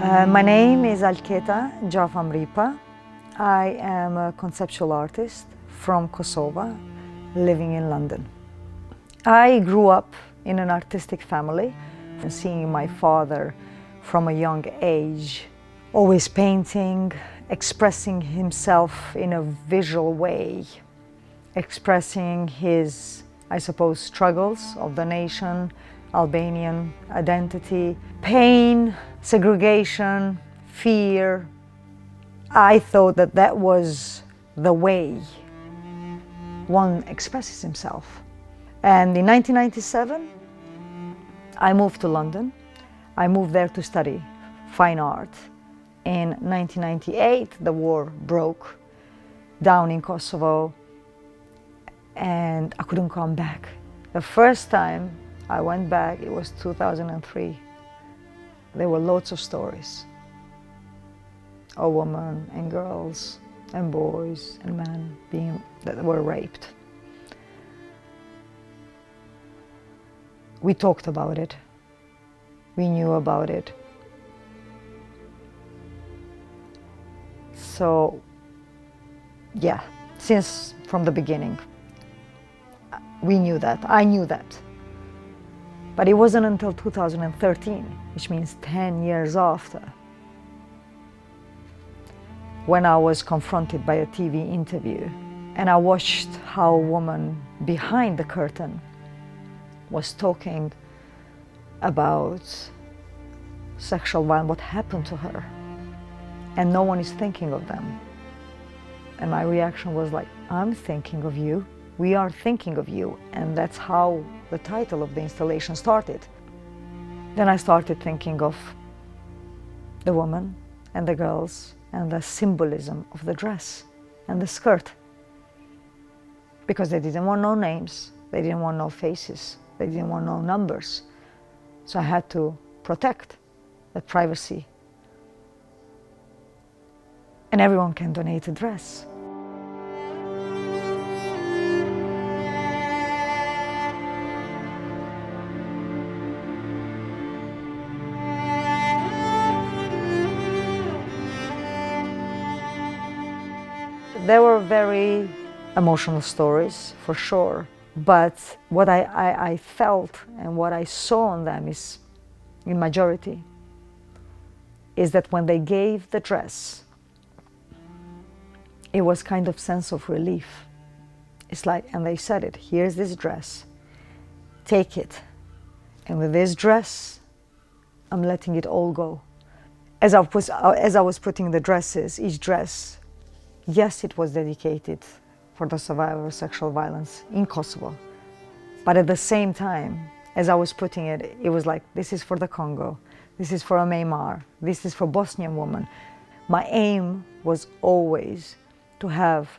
My name is Alketa Xhafa Mripa. I am a conceptual artist from Kosovo, living in London. I grew up in an artistic family, and seeing my father from a young age, always painting, expressing himself in a visual way, expressing his, I suppose, struggles of the nation, Albanian identity, pain, segregation, fear. I thought that that was the way one expresses himself. And in 1997, I moved to London. I moved there to study fine art. In 1998, the war broke down in Kosovo, and I couldn't come back. The first time I went back, it was 2003. There were lots of stories of women and girls and boys and men that were raped. We talked about it. We knew about it. So, yeah, since from the beginning, we knew that. I knew that. But it wasn't until 2013, which means 10 years after, when I was confronted by a TV interview and I watched how a woman behind the curtain was talking about sexual violence, what happened to her, and no one is thinking of them. And my reaction was like, I'm thinking of you. We are thinking of you. And that's how the title of the installation started. Then I started thinking of the woman and the girls and the symbolism of the dress and the skirt. Because they didn't want no names, they didn't want no faces, they didn't want no numbers. So I had to protect that privacy. And everyone can donate a dress. There were very emotional stories, for sure, but what I felt and what I saw in them is, in majority, is that when they gave the dress, it was kind of sense of relief. It's like, and they said it, here's this dress, take it. And with this dress, I'm letting it all go. As I was putting the dresses, each dress, yes, it was dedicated for the survivor of sexual violence in Kosovo. But at the same time, as I was putting it, it was like, this is for the Congo, this is for a Myanmar, this is for Bosnian women. My aim was always to have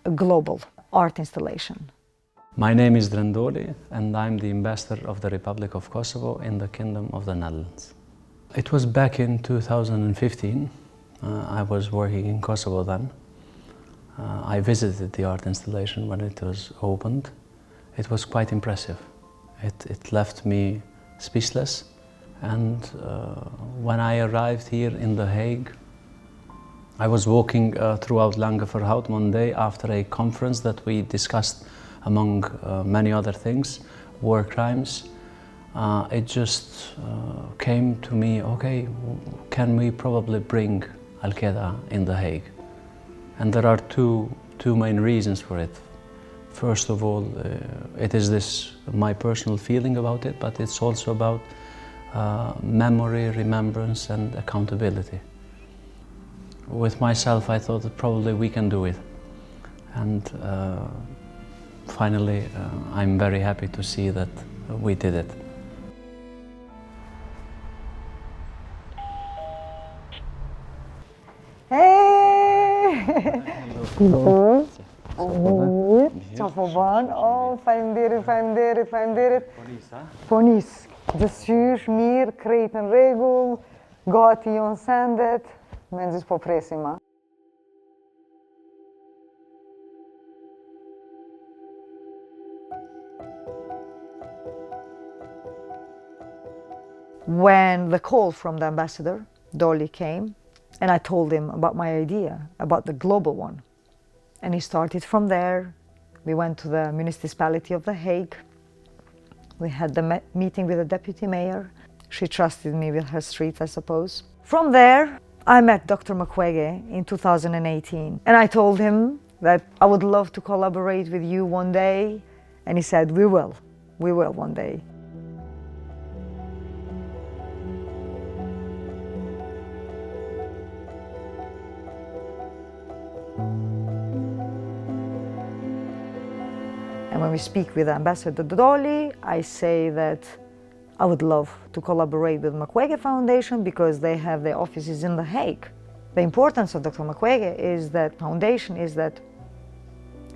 a global art installation. My name is Drandoli, and I'm the ambassador of the Republic of Kosovo in the Kingdom of the Netherlands. It was back in 2015. I was working in Kosovo then. I visited the art installation when it was opened. It was quite impressive. It left me speechless. And when I arrived here in The Hague, I was walking throughout Langeverhout one day after a conference that we discussed, among many other things, war crimes. It just came to me, okay, can we probably bring Alketa in The Hague? And there are two main reasons for it. First of all, it is my personal feeling about it, but it's also about memory, remembrance, and accountability. With myself, I thought that probably we can do it. And finally, I'm very happy to see that we did it. Çafoban, oh, faleminderit. Ponis, dësysh, mirë, krejt në rregull, gati jonë sendet, menxis po presim, a? When the call from the ambassador Dolly came, and I told him about my idea, about the global one. And he started from there. We went to the municipality of The Hague. We had the meeting with the deputy mayor. She trusted me with her streets, I suppose. From there, I met Dr. Mukwege in 2018, and I told him that I would love to collaborate with you one day, and he said, we will one day. And when we speak with Ambassador Dolly, I say that I would love to collaborate with Mukwege Foundation because they have their offices in The Hague. The importance of Dr. Mukwege is that foundation is that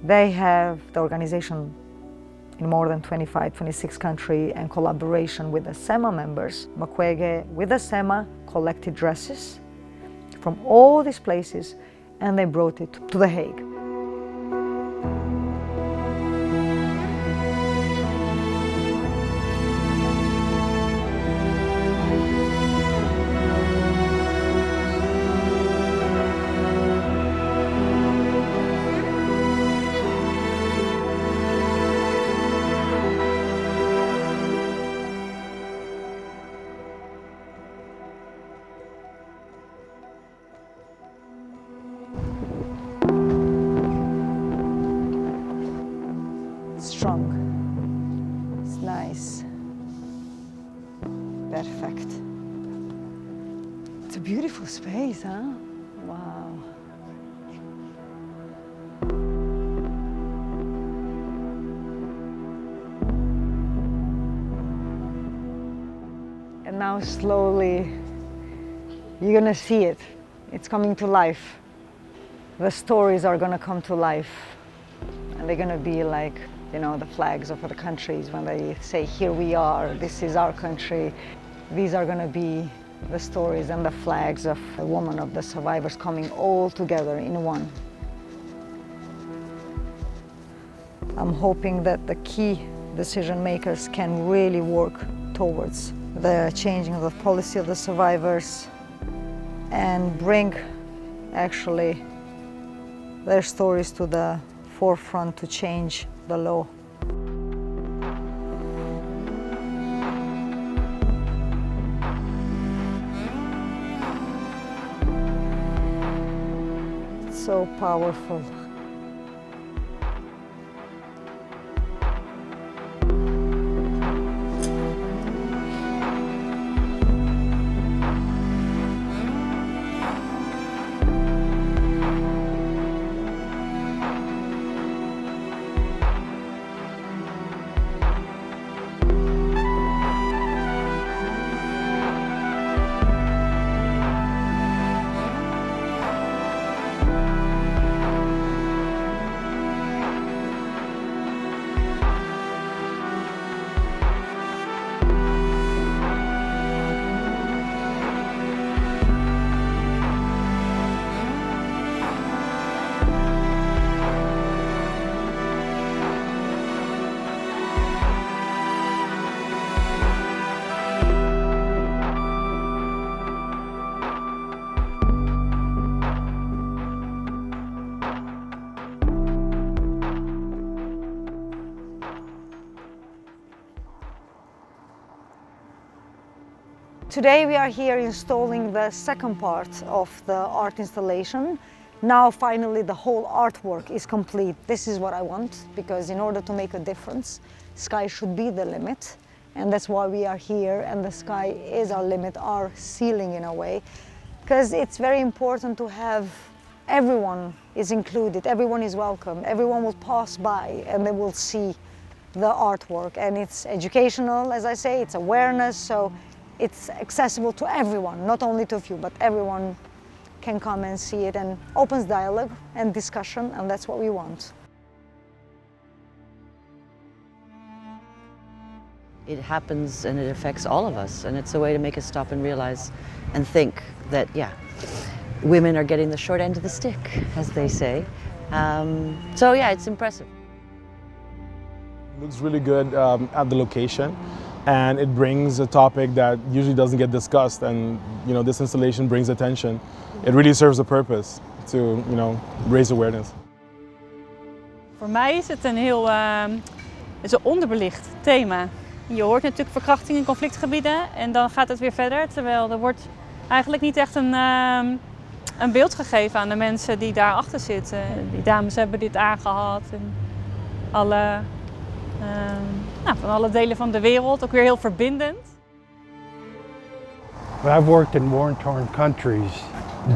they have the organization in more than 25, 26 countries and collaboration with the SEMA members. Mukwege with the SEMA collected dresses from all these places and they brought it to The Hague. Strong. It's nice. Perfect. It's a beautiful space, huh? Wow. And now slowly you're gonna see it. It's coming to life. The stories are gonna come to life. And they're gonna be like, you know, the flags of the countries when they say, here we are, this is our country. These are gonna be the stories and the flags of the women, of the survivors coming all together in one. I'm hoping that the key decision makers can really work towards the changing of the policy of the survivors and bring actually their stories to the forefront to change the law. It's so powerful. Today we are here installing the second part of the art installation. Now finally the whole artwork is complete. This is what I want, because in order to make a difference, sky should be the limit. And that's why we are here, and the sky is our limit, our ceiling in a way. Because it's very important to have everyone is included, everyone is welcome, everyone will pass by and they will see the artwork. And it's educational, as I say, it's awareness, so it's accessible to everyone, not only to a few, but everyone can come and see it, and opens dialogue and discussion, and that's what we want. It happens and it affects all of us, and it's a way to make us stop and realize and think that, yeah, women are getting the short end of the stick, as they say. So yeah, it's impressive. It looks really good at the location. and it brings a topic that usually doesn't get discussed, and this installation brings attention. It really serves a purpose to raise awareness. Voor mij is het een heel is een onderbelicht thema. Je hoort natuurlijk verkrachting in conflictgebieden en dan gaat het weer verder, terwijl er wordt eigenlijk niet echt een beeld gegeven aan de mensen die daarachter zitten. Die dames hebben dit aangehad en van alle delen van de wereld, ook weer heel verbindend. I've worked in war-torn countries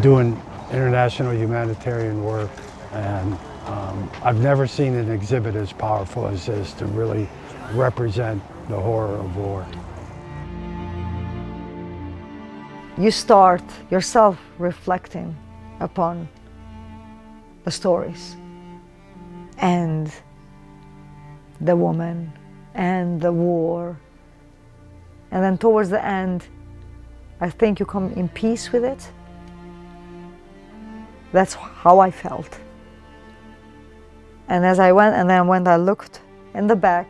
doing international humanitarian work, and I've never seen an exhibit as powerful as this to really represent the horror of war. You start yourself reflecting upon the stories and the woman and the war, and then towards the end I think you come in peace with it. That's how I felt. And as I went, and then when I looked in the back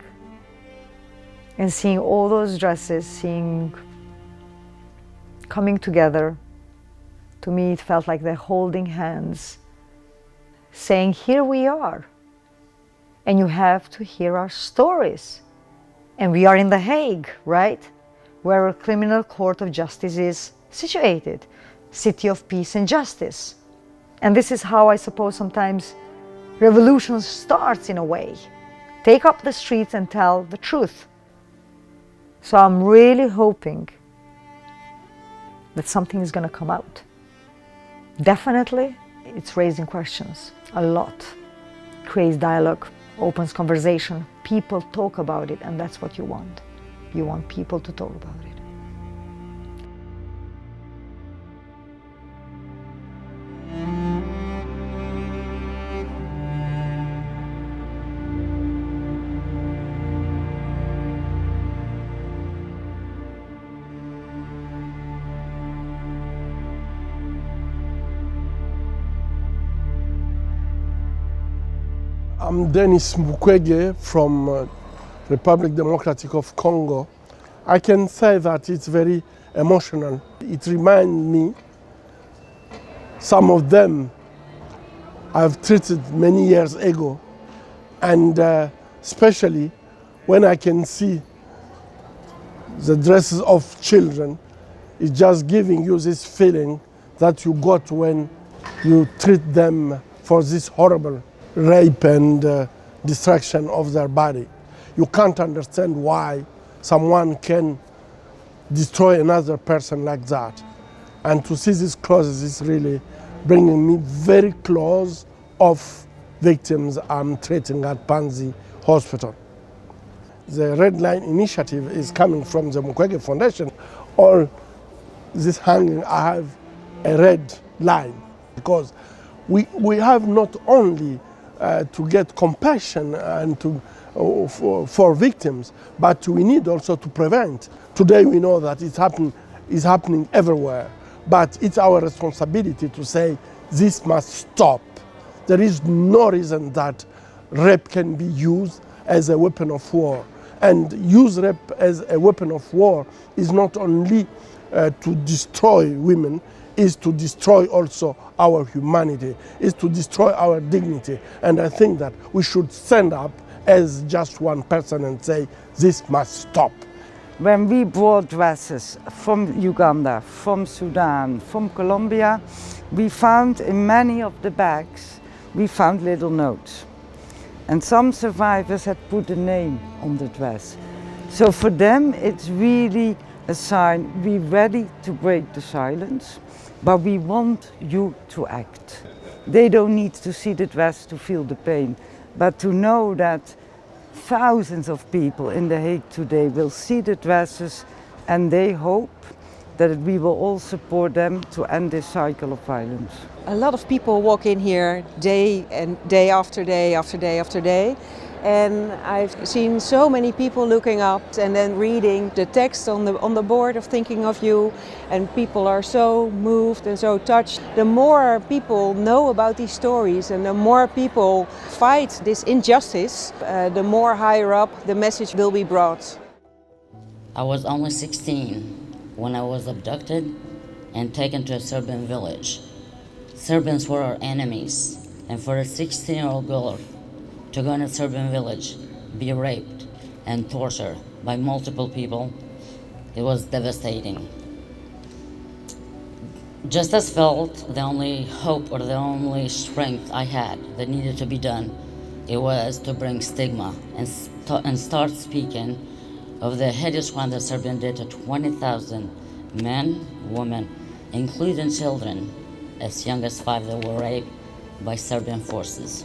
and seeing all those dresses, coming together, to me it felt like they're holding hands, saying, here we are, and you have to hear our stories. And we are in The Hague, right? Where a criminal court of justice is situated, city of peace and justice. And this is how I suppose sometimes revolution starts in a way. Take up the streets and tell the truth. So I'm really hoping that something is going to come out. Definitely, it's raising questions a lot. Creates dialogue, opens conversation. People talk about it, and that's what you want. You want people to talk about it. I'm Denis Mukwege from Republic Democratic of Congo. I can say that it's very emotional. It reminds me, some of them I've treated many years ago, and especially when I can see the dresses of children, it's just giving you this feeling that you got when you treat them for this horrible rape and destruction of their body. You can't understand why someone can destroy another person like that. And to see these clothes is really bringing me very close of victims I'm treating at Panzi Hospital. The Red Line initiative is coming from the Mukwege Foundation. All this hanging, I have a red line, because we have not only to get compassion and for victims, but we need also to prevent. Today we know that it's happening everywhere, but it's our responsibility to say this must stop. There is no reason that rape can be used as a weapon of war. And use rape as a weapon of war is not only to destroy women, is to destroy also our humanity, is to destroy our dignity. And I think that we should stand up as just one person and say, this must stop. When we brought dresses from Uganda, from Sudan, from Colombia, we found in many of the bags, we found little notes. And some survivors had put a name on the dress. So for them, it's really a sign, we're ready to break the silence, but we want you to act. They don't need to see the dress to feel the pain, but to know that thousands of people in The Hague today will see the dresses, and they hope that we will all support them to end this cycle of violence. A lot of people walk in here day after day after day after day. And I've seen so many people looking up and then reading the text on the board of Thinking of You, and people are so moved and so touched. The more people know about these stories and the more people fight this injustice, the more higher up the message will be brought. I was only 16 when I was abducted and taken to a Serbian village. Serbians were our enemies, and for a 16-year-old girl to go in a Serbian village, be raped and tortured by multiple people, it was devastating. Just as felt the only hope or the only strength I had that needed to be done, it was to bring stigma and start speaking of the hideous crime that Serbia did to 20,000 men, women, including children as young as 5 that were raped by Serbian forces.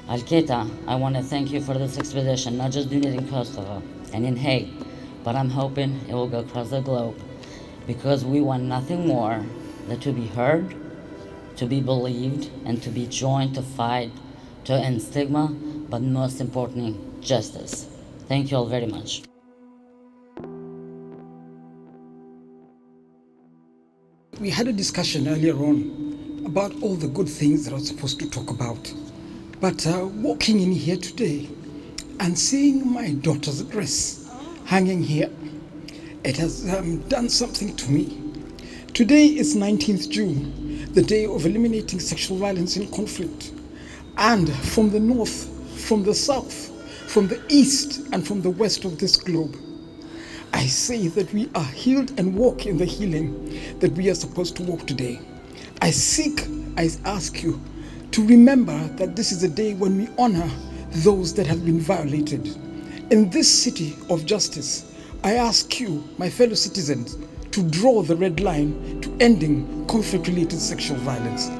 Alketa, I want to thank you for this expedition, not just doing it in Kosovo and in Hague, but I'm hoping it will go across the globe, because we want nothing more than to be heard, to be believed, and to be joined to fight to end stigma, but most importantly, justice. Thank you all very much. We had a discussion earlier on about all the good things that I was supposed to talk about. But walking in here today and seeing my daughter's dress hanging here, it has done something to me. Today is 19th June, the day of eliminating sexual violence in conflict. And from the north, from the south, from the east, and from the west of this globe, I say that we are healed and walk in the healing that we are supposed to walk today. I ask you to remember that this is a day when we honor those that have been violated. In this city of justice, I ask you, my fellow citizens, to draw the red line to ending conflict-related sexual violence.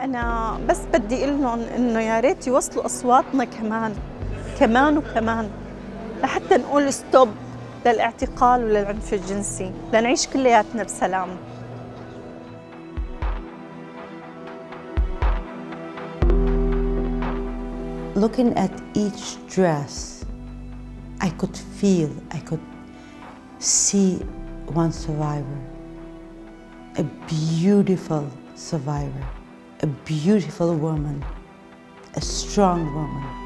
أنا بس بدي أقول لهم إنه يا ريت يوصلوا أصواتنا كمان وكمان لحتى نقول ستوب للاعتقال وللعنف الجنسي، لنعيش كلياتنا بسلام. Looking at each dress, I could see one survivor, a beautiful survivor. A beautiful woman, a strong woman.